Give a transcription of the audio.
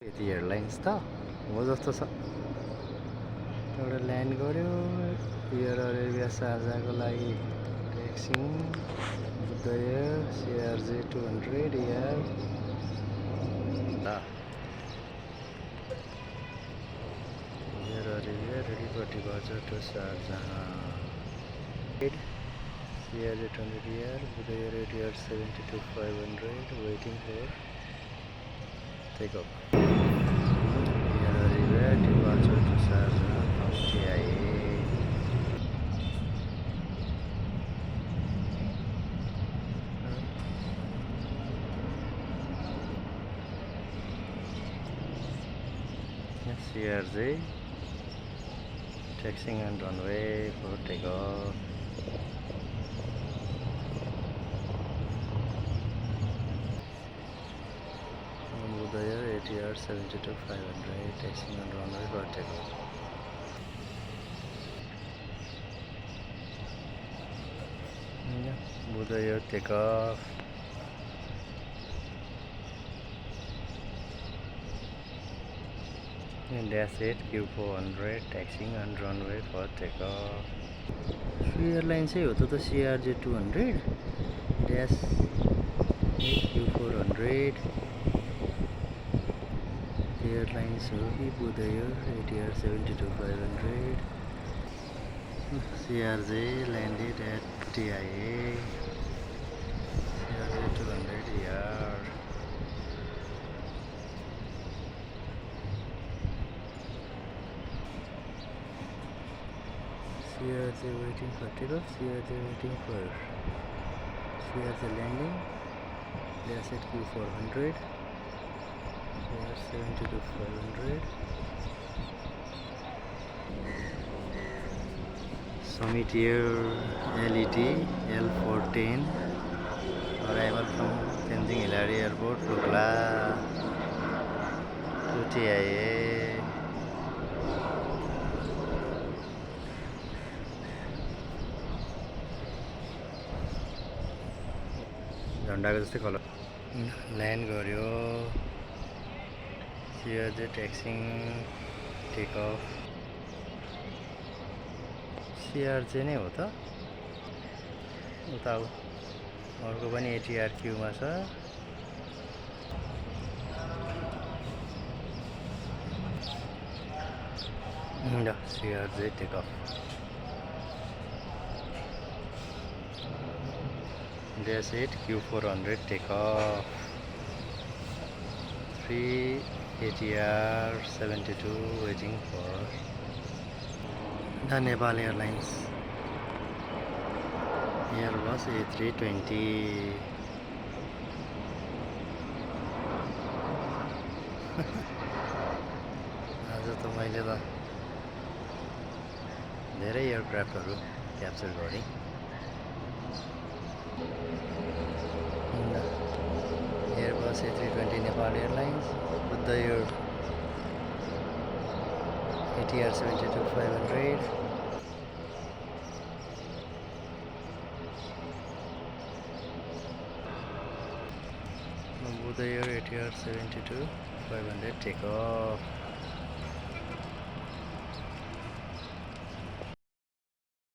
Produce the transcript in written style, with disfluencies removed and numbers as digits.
यति airlines त हो जस्तो छ। एउटा ल्यान्ड गर्यो एयर अरेबिया शारजाको लागि taxiing Buddha air CRJ 200 air air Arabia ready for departure to Sharjah CRJ 200 air Buddha air ATR 72-500 waiting for takeoff. Departure to Sharjah from TIA. CRJ taxiing on runway for takeoff. Budaya ATR 72-500 taxiing on runway for takeoff. Budaya takeoff. Dash 8 Q400 taxiing on runway for takeoff. Airline चाहिँ हो त CRJ 200 dash 8 Q400 airlines हो कि बुधयो ATR 72-500 CRJ landed at TIA CRJ 200 ER. CRJ waiting for takeoff. CRJ waiting for CRJ landing. Dash at Q400 ATR 72-500. Summit Air LED L410 arrival from Tenzing Hillary Airport, Lukla to TIA. झन्डाको जस्तै colour land गर्यो CRJ taxiing take off CRJ नै हो त उता अर्को पनि ATR क्यूमा छ ल CRJ take off Dash 8 Q400 takeoff 3 ATR 72 waiting for the Nepal Airlines Airbus A320 आज त मैले त धेरै एयरक्राफ्टहरु क्याप्चर गरेँ Airbus A320 Nepal Airlines with the ATR 72-500 with the ATR 72-500 takeoff.